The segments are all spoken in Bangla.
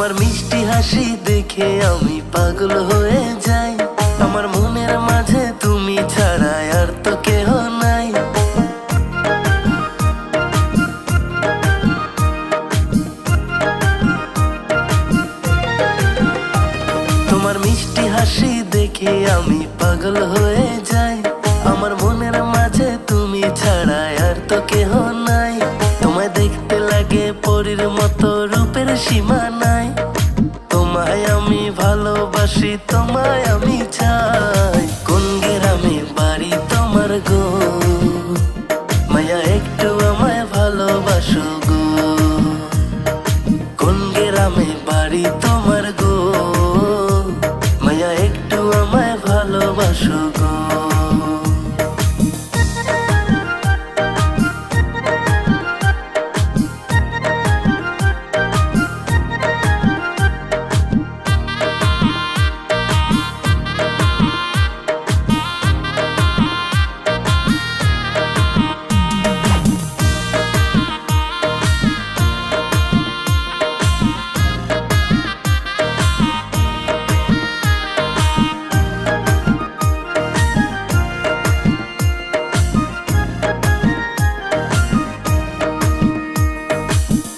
তোমার মিষ্টি হাসি দেখে আমি পাগল হয়ে যাই। আমার মনের মাঝে তুমি ছাড়া আর তো কেহ নাই। তোমার মিষ্টি হাসি দেখে আমি পাগল হয়ে যাই। আমার মনের মাঝে তুমি ছাড়া আর তো কেহ নাই। তোমায় দেখতে লাগে পরীর মতো, রূপের সীমা নাই। তোমায় আমি ভালোবাসি, তোমায় আমি চাই। কোন গ্রামে বাড়ি তোমার গো, মায়া একটু আমায় ভালোবাসো গো। কোন গ্রামে বাড়ি তোমার গো, মায়া একটু আমায় ভালোবাসো গো।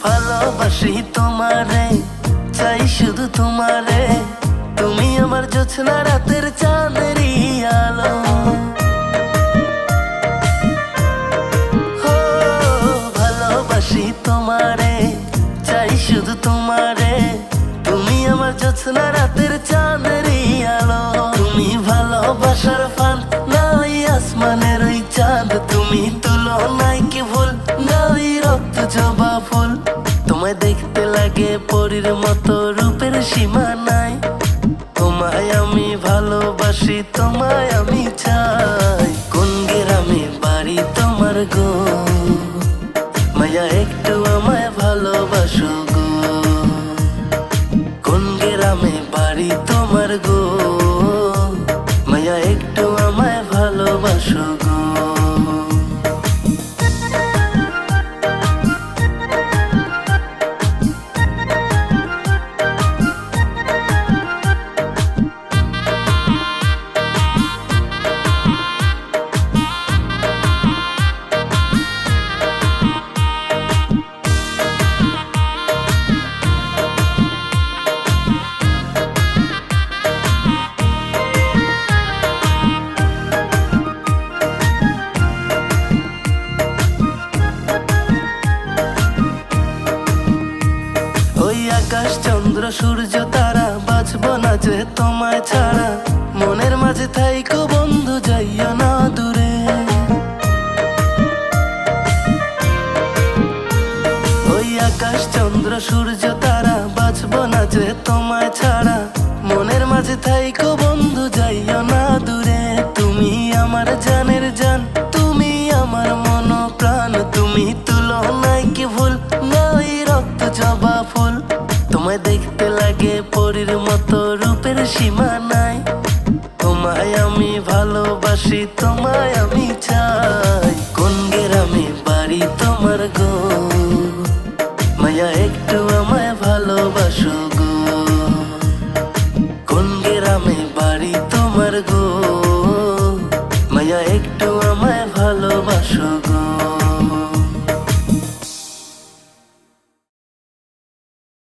ভালোবাসি তোমারে, চাই শুধু তোমারে। তুমি আমার জোছনা রাতের চাঁদেরই আলো। ভালোবাসি তোমারে, চাই শুধু তোমারে। তুমি আমার জোছনা রাতের চাঁদেরই আলো। তুমি ভালোবাসার ফান, না ওই আসমানের ওই চাঁদ। তুমি তুলো নাই কি ভুল, না ওই রক্ত জবা ফুল। তোমায় দেখতে লাগে পরীর মতো, রূপের সীমা নাই। তোমায় আমি ভালোবাসি, তোমায় আমি চাই। কোন গ্রামে বাড়ি তোমার গো, মায়া একটু আমায় ভালোবাসো গো। কোন গ্রামে বাড়ি তোমার গো, মায়া একটু আমায় ভালোবাসো গো। আকাশ চন্দ্র সূর্য তারা, বাঁচবো না যে তোমায় ছাড়া। মনের মাঝে থাইকো বন্ধু, যাইও না দূরে। ওই আকাশ চন্দ্র সূর্য তারা, বাঁচবো না যে তোমায় ছাড়া। মনের মাঝে থাইকো বন্ধু, যাইও না দূরে। তুমি আমার জানের জান, তুমি আমার মন প্রাণ। তুমি তুলো নাই কি ভুল, না ওই রক্ত জবা ফুল। তোমায় দেখতে লাগে পরীর মতো, রূপের সীমা নাই। তোমায় আমি ভালোবাসি, তোমায় আমি চাই। কোন গ্রামে বাড়ি তোমার গো, মায়া একটু আমায় ভালোবাসো গো। কোন গ্রামে বাড়ি তোমার গো, মায়া একটু আমায়